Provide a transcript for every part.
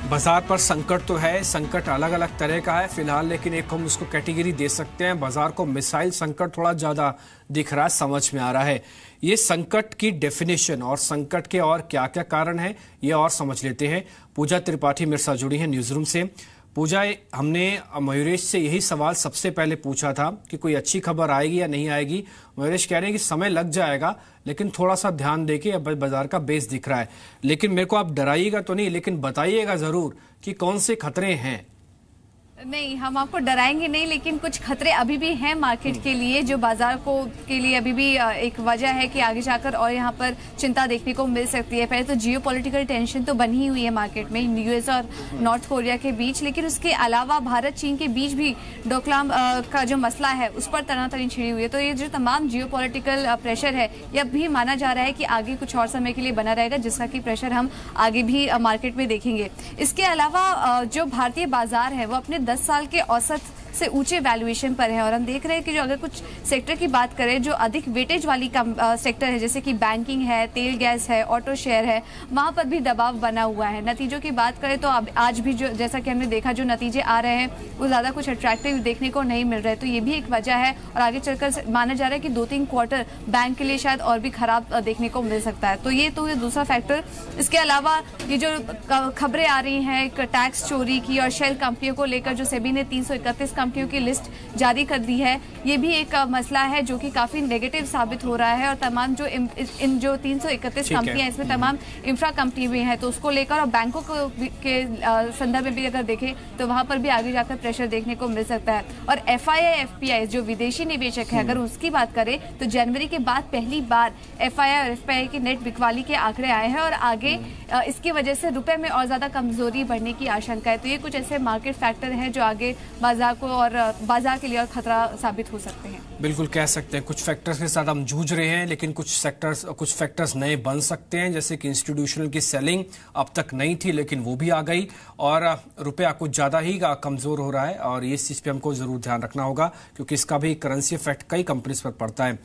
बाजार पर संकट तो है, संकट अलग अलग तरह का है फिलहाल, लेकिन एक हम उसको कैटेगरी दे सकते हैं। बाजार को मिसाइल संकट थोड़ा ज्यादा दिख रहा है, समझ में आ रहा है। ये संकट की डेफिनेशन और संकट के और क्या क्या कारण है ये और समझ लेते हैं। पूजा त्रिपाठी मेरे साथ जुड़ी है न्यूज रूम से। पूजा, हमने मयूरेश से यही सवाल सबसे पहले पूछा था कि कोई अच्छी खबर आएगी या नहीं आएगी। मयूरेश कह रहे हैं कि समय लग जाएगा, लेकिन थोड़ा सा ध्यान देके अब बाजार का बेस दिख रहा है। लेकिन मेरे को आप डराइएगा तो नहीं, लेकिन बताइएगा जरूर कि कौन से खतरे हैं। नहीं, हम आपको डराएंगे नहीं, लेकिन कुछ खतरे अभी भी हैं मार्केट के लिए, जो बाजार को के लिए अभी भी एक वजह है कि आगे जाकर और यहाँ पर चिंता देखने को मिल सकती है। पहले तो जियोपॉलिटिकल टेंशन तो बनी हुई है मार्केट में यूएस और नॉर्थ कोरिया के बीच, लेकिन उसके अलावा भारत चीन के बीच भी डोकलाम का जो मसला है उस पर तनातनी छिड़ी हुई है। तो ये जो तमाम जियोपॉलिटिकल प्रेशर है यह भी माना जा रहा है कि आगे कुछ और समय के लिए बना रहेगा, जिसका कि प्रेशर हम आगे भी मार्केट में देखेंगे। इसके अलावा जो भारतीय बाजार है वो अपने 10 साल के औसत से ऊंचे वैल्यूएशन पर है, और हम देख रहे हैं कि जो अगर कुछ सेक्टर की बात करें जो अधिक वेटेज वाली सेक्टर है, जैसे कि बैंकिंग है, तेल गैस है, ऑटो शेयर है, वहां पर भी दबाव बना हुआ है। नतीजों की बात करें तो अब आज भी जो जैसा कि हमने देखा जो नतीजे आ रहे हैं वो ज्यादा कुछ अट्रैक्टिव देखने को नहीं मिल रहे, तो ये भी एक वजह है। और आगे चलकर माना जा रहा है कि 2-3 क्वार्टर बैंक के लिए शायद और भी खराब देखने को मिल सकता है। तो ये दूसरा फैक्टर। इसके अलावा ये जो खबरें आ रही हैं टैक्स चोरी की और शेल कंपनियों को लेकर, जो सेबी ने 331 कंपनियों की लिस्ट जारी कर दी है, ये भी एक मसला है जो कि काफी नेगेटिव साबित हो रहा है। और तमाम जो इन जो 331 कंपनियां, इसमें तमाम इंफ्रा कंपनी भी हैं, तो उसको लेकर और बैंकों के संदर्भ में भी अगर देखें तो वहां पर भी आगे जाकर प्रेशर देखने को मिल सकता है। और FII FPI जो विदेशी निवेशक है, अगर उसकी बात करें तो जनवरी के बाद पहली बार FII और FPI के नेट बिकवाली के आंकड़े आए हैं, और आगे इसकी वजह से रुपए में और ज्यादा कमजोरी बढ़ने की आशंका है। तो ये कुछ ऐसे मार्केट फैक्टर हैं जो आगे बाजार को और बाजार के लिए और खतरा साबित हो सकते हैं। बिल्कुल कह सकते हैं कुछ फैक्टर्स के साथ हम जूझ रहे हैं, लेकिन कुछ फैक्टर्स नए बन सकते हैं, जैसे कि इंस्टीट्यूशनल की सेलिंग अब तक नहीं थी लेकिन वो भी आ गई, और रुपया कुछ ज्यादा ही कमजोर हो रहा है, और ये चीज पे हमको जरूर ध्यान रखना होगा क्योंकि इसका भी करेंसी इफेक्ट कई कंपनीज पर पड़ता है।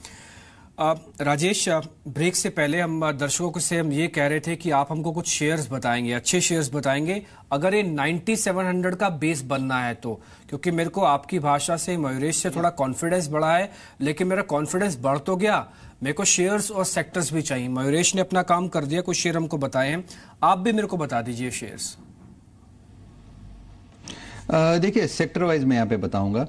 राजेश, ब्रेक से पहले हम दर्शकों से हम ये कह रहे थे कि आप हमको कुछ शेयर्स बताएंगे, अच्छे शेयर्स बताएंगे अगर ये 9700 का बेस बनना है तो, क्योंकि मेरे को आपकी भाषा से मयूरेश से थोड़ा कॉन्फिडेंस बढ़ा है, लेकिन मेरा कॉन्फिडेंस बढ़ तो गया, मेरे को शेयर्स और सेक्टर्स भी चाहिए। मयूरेश ने अपना काम कर दिया, कुछ शेयर हमको बताए हैं, आप भी मेरे को बता दीजिए शेयर्स। देखिए सेक्टर वाइज मैं यहाँ पे बताऊंगा।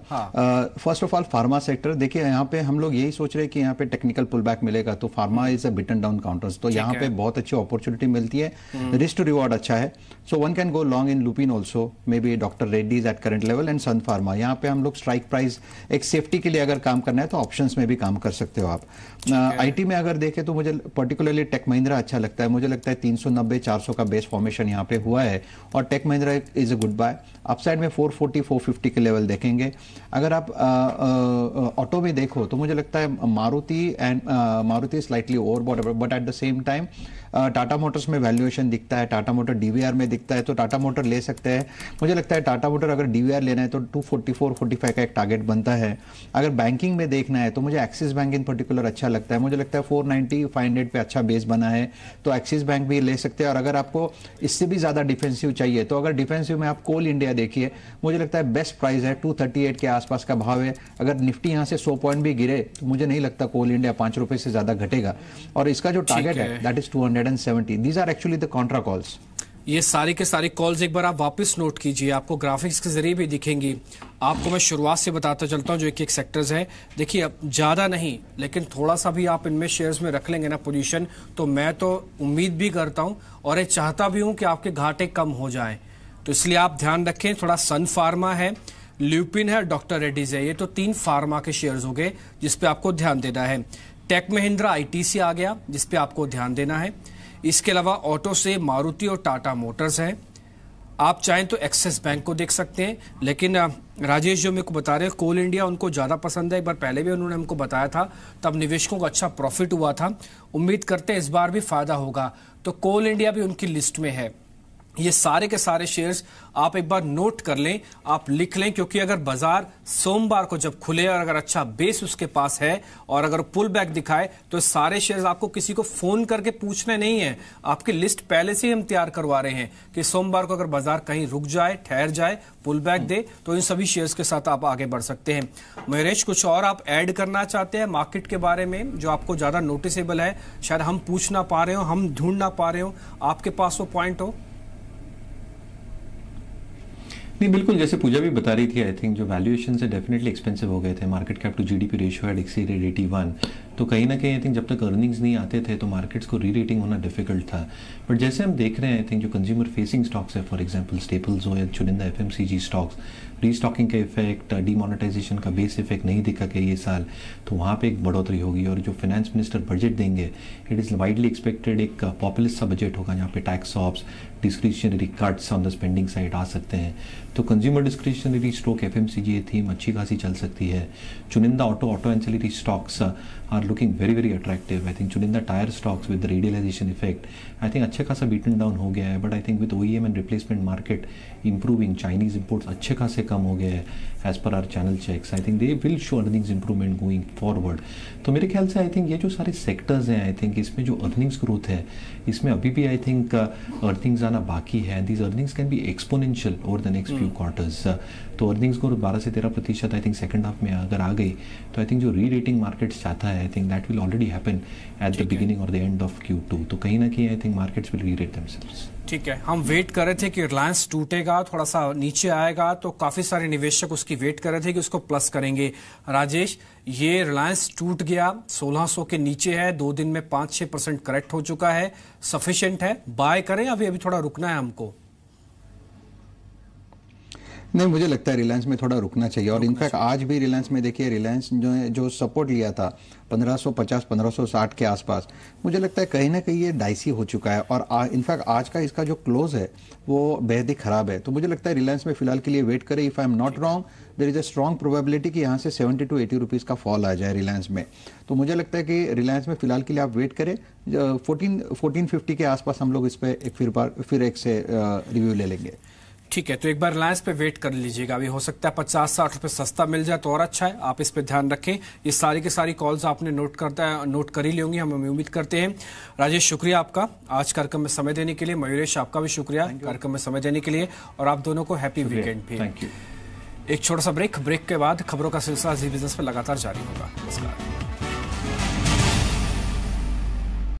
First of all pharma sector, देखिए यहाँ पे हम लोग यही सोच रहे हैं कि यहाँ पे टेक्निकल पुल बैक मिलेगा, तो pharma is a beaten down counters, तो यहाँ पे बहुत अच्छी अपॉर्चुनिटी मिलती है, रिस्क टू रिवॉर्ड अच्छा है, so one can go long in Lupin also, maybe doctor Reddy's at current level and Sun Pharma. यहाँ पे हम लोग स्ट्राइक प्राइस एक सेफ्टी के लिए अगर काम करना है तो ऑप्शंस में भी काम कर सकते हो आप। IT में अगर देखें तो मुझे पर्टिकुलरली टेक महिंद्रा अच्छा लगता है, मुझे लगता है 390-400 का बेस फॉर्मेशन यहाँ पे हुआ है, और tech Mahindra is a good buy. Upside में 440-450 के लेवल देखेंगे। अगर आप ऑटो में देखो तो मुझे लगता है Maruti slightly overbought, but at the same time Tata Motors में वैल्यूएशन दिखता है, टाटा मोटर DVR में दिखता है, तो टाटा मोटर ले सकते हैं। मुझे लगता है टाटा मोटर अगर DVR लेना है तो 244-45 का एक टारगेट बनता है। अगर बैंकिंग में देखना है तो मुझे एक्सिस बैंक इन पर्टिकुलर अच्छा लगता है, मुझे लगता है 490-500 पे अच्छा बेस बना है, तो एक्सिस बैंक भी ले सकते हैं। और अगर आपको इससे भी ज्यादा डिफेंसिव चाहिए तो अगर डिफेंसिव में आप कोल इंडिया देखिए, मुझे लगता है बेस्ट प्राइस है, 238 के आसपास का भाव है। अगर निफ्टी यहाँ से 100 पॉइंट भी गिरे तो मुझे नहीं लगता कोल इंडिया 5 रुपए से ज्यादा घटेगा, और इसका जो टारगेट है that is 270। These are actually the contra calls. ये सारी के सारी कॉल्स एक बार आप वापस नोट कीजिए, आपको ग्राफिक्स के जरिए भी दिखेंगी। आपको मैं शुरुआत से बताता चलता हूं जो एक सेक्टर्स है। देखिए अब ज्यादा नहीं, लेकिन थोड़ा सा भी आप इनमें शेयर्स में रख लेंगे ना पोजीशन, तो मैं तो उम्मीद भी करता हूं और ये चाहता भी हूं कि आपके घाटे कम हो जाएं, तो इसलिए आप ध्यान रखें। थोड़ा सन फार्मा है, ल्यूपिन है, डॉक्टर रेड्डीज है, ये तो 3 फार्मा के शेयर्स हो गए जिसपे आपको ध्यान देना है। टेक महिंद्रा ITC आ गया जिसपे आपको ध्यान देना है। इसके अलावा ऑटो से मारुति और टाटा मोटर्स हैं। आप चाहें तो एक्सिस बैंक को देख सकते हैं, लेकिन राजेश जो मेरे को बता रहे हैं कोल इंडिया उनको ज्यादा पसंद है, एक बार पहले भी उन्होंने हमको बताया था, तब निवेशकों को अच्छा प्रॉफिट हुआ था। उम्मीद करते हैं इस बार भी फायदा होगा, तो कोल इंडिया भी उनकी लिस्ट में है। ये सारे के सारे शेयर्स आप एक बार नोट कर लें, आप लिख लें, क्योंकि अगर बाजार सोमवार को जब खुले और अगर अच्छा बेस उसके पास है और अगर पुल बैक दिखाए तो सारे शेयर्स आपको किसी को फोन करके पूछने नहीं है, आपकी लिस्ट पहले से ही हम तैयार करवा रहे हैं कि सोमवार को अगर बाजार कहीं रुक जाए, ठहर जाए, पुल बैक दे, तो इन सभी शेयर्स के साथ आप आगे बढ़ सकते हैं। महेश, कुछ और आप ऐड करना चाहते हैं मार्केट के बारे में जो आपको ज्यादा नोटिसेबल है, शायद हम पूछ ना पा रहे हो, हम ढूंढ ना पा रहे हो, आपके पास वो पॉइंट हो? नहीं, बिल्कुल, जैसे पूजा भी बता रही थी, आई थिंक जो वैल्यूएशन से डेफिनेटली एक्सपेंसिव हो गए थे। Market cap to GDP ratio had exceeded 81, तो कहीं ना कहीं आई थिंक जब तक अर्निंग्स नहीं आते थे तो मार्केट्स को री रेटिंग होना डिफिकल्ट था। बट जैसे हम देख रहे हैं, आई थिंक जो कंज्यूमर फेसिंग स्टॉक्स है, फॉर एग्जांपल स्टेपल्स हो या चुनिंदा एफएमसीजी स्टॉक्स, रीस्टॉकिंग का इफेक्ट, डीमोनेटाइजेशन का बेस इफेक्ट नहीं दिखा कि ये साल, तो वहाँ पे एक बढ़ोतरी होगी। और जो फाइनेंस मिनिस्टर बजट देंगे, इट इज़ वाइडली एक्सपेक्टेड एक पॉपुलिस्ट सा बजट होगा जहाँ पे tax sops, discretionary cuts on the spending side आ सकते हैं। तो consumer discretionary stock FMCG theme अच्छी खासी चल सकती है। चुनिंदा auto ancillary stocks are looking very very attractive. I think चुनिंदा tyre stocks with the radialisation effect I think अच्छा खासा बीटन डाउन हो गया है। But I think with OEM and replacement market improving, Chinese imports अच्छे खासे कम हो गए हैं as per our channel checks. I think they will show earnings improvement going forward. तो मेरे ख्याल से आई थिंक ये जो सारे सेक्टर्स हैं, आई थिंक इसमें जो अर्निंग्स ग्रोथ है, इसमें अभी भी आई थिंक अर्निंग्स आना बाकी है। These earnings can be exponential over the next few quarters. तो अर्निंग्स ग्रोथ 12 से 13% आई थिंक सेकंड हाफ में अगर आ गई तो आई थिंक जो री रेटिंग मार्केट्स चाहता है, I think that will already happen at the beginning और द एंड ऑफ Q2। तो कहीं ना कहीं आई थिंक मार्केट्स विल री रेट देमसेल्व्स। ठीक है, हम वेट कर रहे थे कि रिलायंस टूटेगा, थोड़ा सा नीचे आएगा, तो काफी सारे निवेशक उसकी वेट कर रहे थे कि उसको प्लस करेंगे। राजेश, ये रिलायंस टूट गया, 1600 के नीचे है, 2 दिन में 5-6% करेक्ट हो चुका है, सफिशिएंट है, बाय करें अभी थोड़ा रुकना है हमको? नहीं, मुझे लगता है रिलायंस में थोड़ा रुकना चाहिए। और इनफैक्ट आज भी रिलायंस में देखिए, रिलायंस जो सपोर्ट लिया था 1550-1560 के आसपास, मुझे लगता है कहीं ना कहीं ये डाइसी हो चुका है। और इनफैक्ट आज का इसका जो क्लोज है वो बेहद ही खराब है। तो मुझे लगता है रिलायंस में फिलहाल के लिए वेट करें। If I am not wrong, there is a strong probability कि यहाँ से 70 to 80 रुपीज़ का फॉल आ जाए रिलायंस में। तो मुझे लगता है कि रिलायंस में फिलहाल के लिए आप वेट करें। 1450 के आसपास हम लोग इस पर फिर एक से रिव्यू ले लेंगे। ठीक है, तो एक बार रिलायंस पे वेट कर लीजिएगा। अभी हो सकता है 50-60 रुपए सस्ता मिल जाए तो और अच्छा है, आप इस पे ध्यान रखें। ये सारी की सारी कॉल्स आपने नोट कर ही ली होंगी, हम उम्मीद करते हैं। राजेश, शुक्रिया आपका आज कार्यक्रम में समय देने के लिए। मयूरेश, आपका भी शुक्रिया कार्यक्रम में समय देने के लिए, और आप दोनों को हैप्पी वीकेंड भी। Thank you. एक छोटा सा ब्रेक के बाद खबरों का सिलसिला जी बिजनेस पर लगातार जारी होगा। नमस्कार।